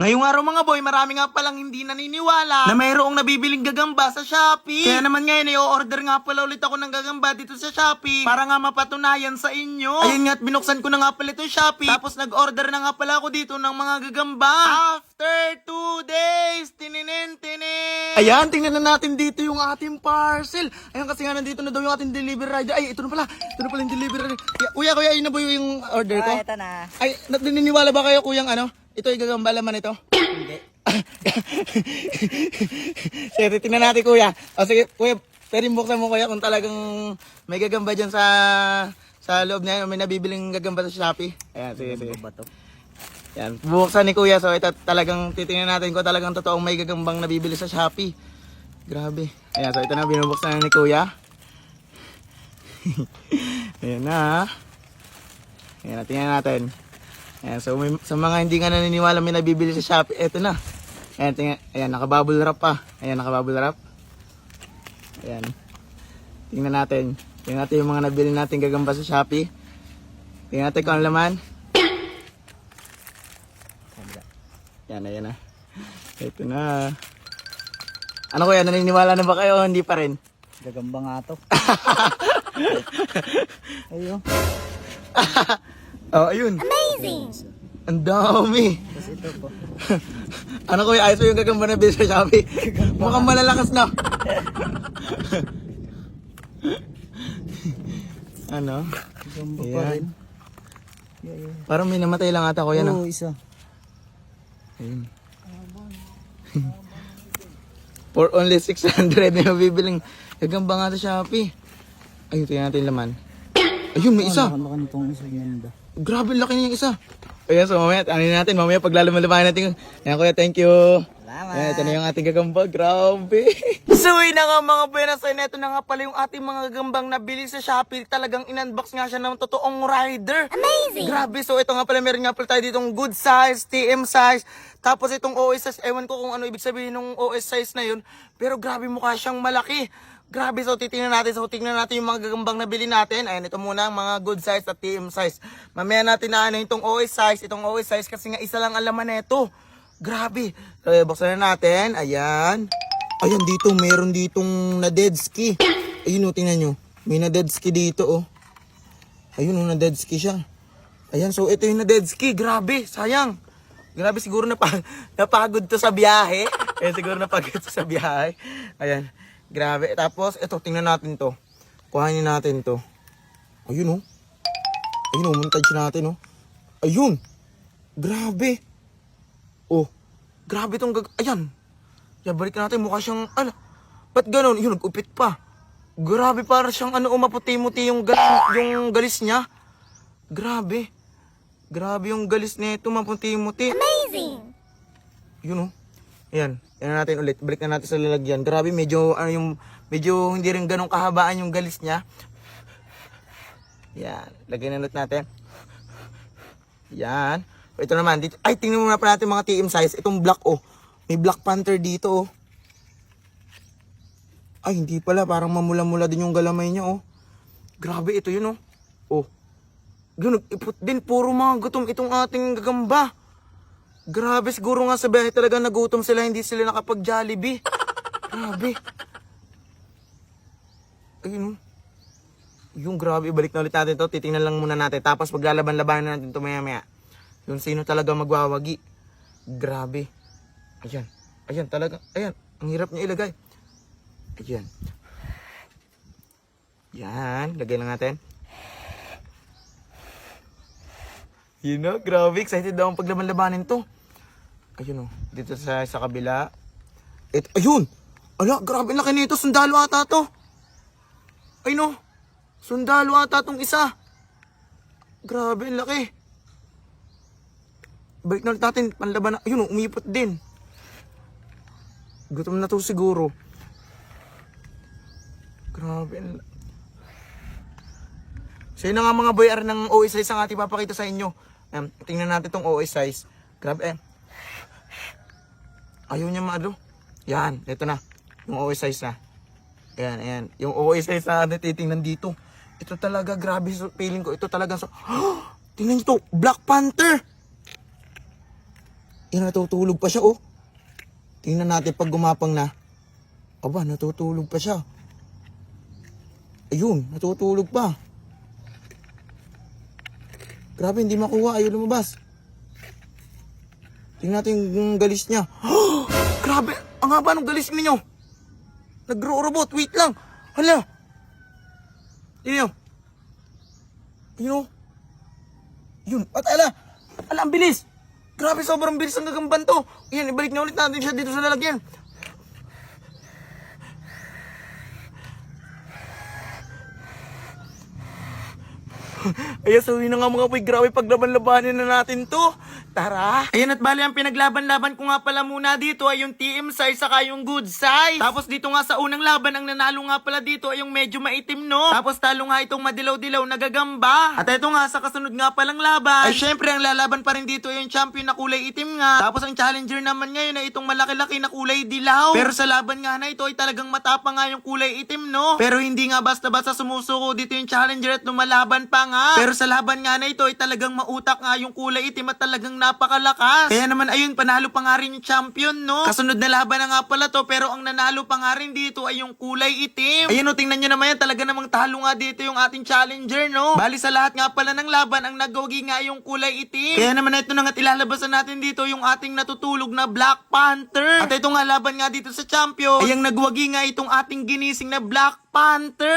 Ngayong araw mga boy, marami nga palang hindi naniniwala na mayroong nabibiling gagamba sa Shopee. Kaya naman ngayon, i-order nga pala ulit ako ng gagamba dito sa Shopee para nga mapatunayan sa inyo. Ayun nga, at binuksan ko na nga pala ito Shopee. Tapos nag-order na nga pala ako dito ng mga gagamba. After 2 days, tininin. Ayan, tingnan na natin dito yung ating parcel. Ayan, kasi nga nandito na daw yung ating delivery rider. Ay, ito na pala yung delivery rider. Kuya, ayun na ba yung order ko? Ito na. Ay, naniniwala ba kayo kuyang ano? Ito ay gagamba laman ito? Hindi. Sige, tingnan natin kuya. O sige, kuya, pwede buksan mo kuya kung talagang may gagamba dyan sa loob niya. May nabibiling gagamba sa Shopee. Ayan, sige. Yan, buksan ni kuya. So ito talagang titingnan natin kung talagang totoong may gagambang nabibili sa Shopee. Grabe. Ayan, so ito na binubuksan na ni kuya. Ayan na. Ayan, tingnan natin. Ayan, so sa mga hindi nga naniniwala may nabibili sa Shopee, eto na. Ayan, ayan, nakabubble wrap pa. Ayan, nakabubble wrap. Ayan. Tingnan natin. Tingnan natin yung mga nabili natin gagamba sa Shopee. Tingnan natin kung ano laman. Ayan na. Ito na. Ano kuya, naniniwala na ba kayo o hindi pa rin? Gagamba nga to. Ayun. Oh, ayun. Amazing! Ang dami. Tapos ito po. Ano kuya, ayos mo yung gagamba na bili sa Shopee? Mukhang malalakas na. Ano? Gagamba pa Ayan. rin. Yeah. Parang may namatay lang ata kuya, no? Oo, isa. Ayun. For only 600 na mabibiling gagamba nga sa Shopee. Ayun, tingnan natin laman. Ayun, may isa. Ano nitong isa ganda. Grabe, laki niya yung isa. Ayan, so mamaya, mamaya pag lalaman natin. Ayan kuya, thank you. Salamat. Ayan, ito na yung ating gagamba. Grabe. So yun na nga mga buenas. Ito na nga pala yung ating mga gagambang nabili sa Shopee. Talagang in-unbox nga siya ng totoong rider. Amazing! Grabe, so ito nga pala, meron nga pala tayo ditong good size, TM size. Tapos itong OS size, ewan ko kung ano ibig sabihin ng OS size na yun. Pero grabe, mukha siyang malaki. Grabe, so tingnan natin yung mga gagambang nabili natin. Ayan, ito muna ang mga good size at TM size. Mamaya natin na ano itong OS size kasi nga isa lang ang laman nito. Grabe. So, buksan na natin. Ayan. Ayan, dito, meron ditong na dead ski. Ayun, tingnan nyo. May na dead ski dito, oh. Ayun, na dead ski siya. Ayan, so ito yung na dead ski. Grabe, sayang. Grabe, siguro napagod to sa biyahe. Siguro napagod to sa biyahe. Ayan. Grabe. Tapos, ito, tingnan natin to. Kuhanin natin to. Ayun, oh. Ayun, oh, montage natin, oh. Ayun. Grabe. Oh. Grabe tong ayan. Yan, balik natin. Mukha siyang, ba't ganun? Yun, nag-upit pa. Grabe, para siyang, maputi-muti yung galis niya. Grabe. Grabe yung galis nito, maputi-muti. Amazing! Yun, oh. Ayan. Ayan natin ulit. Balik na natin sa lalagyan. Grabe, medyo hindi rin ganun kahabaan yung galis niya. Yan. Lagyan na ulit natin. Yan. Ito naman. Dito. Ay, tingnan muna pa natin mga TM size. Itong black, oh. May Black Panther dito, oh. Ay, hindi pala. Parang mamula-mula din yung galamay niya, oh. Grabe, ito yun, oh. Oh. Yun, ipot din. Puro mga gutom itong ating gagamba. Grabe, siguro nga sa biyahe talaga nagutom sila, hindi sila nakapag-Jollibee. Grabe. Ayun, oh. Yung grabe, ibalik na ulit natin to. Titingnan lang muna natin. Tapos paglalaban-labanan natin to maya-maya. Yung sino talaga magwawagi. Grabe. Ayan. Ayan talaga. Ayan. Ang hirap niya ilagay. Ayan. Yan. Lagay lang natin. You know, grabe. Excited daw ang paglaban-labanin to. Ayun, oh. Dito sa kabila. Ayun. Ala, grabe laki nito. Sundalo ata to. Ayun, oh. Sundalo ata tong isa. Grabe, ang laki. Balik na ulit natin. Panlaban na. Ayun, oh. Umipot din. Gutom na to siguro. Grabe. So yun na nga mga boy, ng OS size ang ating papakita sa inyo. Tingnan natin tong OS size. Grabe, ayaw niya maado. Yan, ito na. Yung OS size na. Ayan. Yung OS size na titingnan dito. Ito talaga, grabe. So, feeling ko, ito talaga. Tingnan nyo to, Black Panther. Yan, natutulog pa siya, oh. Tingnan natin pag gumapang na. Aba, natutulog pa siya. Ayun, natutulog pa. Grabe, hindi makuha. Ayaw lumabas. Tingnan natin yung galis niya. Grabe, ang haba ng galis ninyo. Nagro-robot, wait lang. Hala. Tingnan nyo. Tingnan nyo. Yun, at ala, ang bilis. Grabe, sobrang bilis ang gagamban to. Yan, ibalik na ulit natin siya dito sa lalagyan. Ayan, sawi na nga mga boy, grabe paglaban-labanin na natin to. Tara! Ayan, at bali ang pinaglaban-laban ko nga pala muna dito ay yung TM size saka yung good size. Tapos dito nga sa unang laban, ang nanalo nga pala dito ay yung medyo maitim, no? Tapos talo nga itong madilaw-dilaw na gagamba. At ito nga sa kasunod nga palang laban, ay syempre ang lalaban pa rin dito ay yung champion na kulay itim nga. Tapos ang challenger naman ngayon ay itong malaki-laki na kulay dilaw. Pero sa laban nga na ito ay talagang matapang nga yung kulay itim, no? Pero hindi nga basta-basta sumusuko dito yung challenger at lumalaban pa nga. Pero sa laban nga na ito ay talagang mautak nga yung kulay itim at talagang napakalakas. Kaya naman ayun, panalo pa nga rin yung champion, no? Kasunod na laban na nga pala to, pero ang nanalo pa nga rin dito ay yung kulay itim. Ayun, o, tingnan nyo naman yan, talaga namang talo nga dito yung ating challenger, no? Bali sa lahat nga pala ng laban, ang nagwagi nga yung kulay itim. Kaya naman ito na nga ilalabasan natin dito yung ating natutulog na Black Panther. At ito nga laban nga dito sa champion, ay ang nagwagi nga itong ating ginising na Black Panther.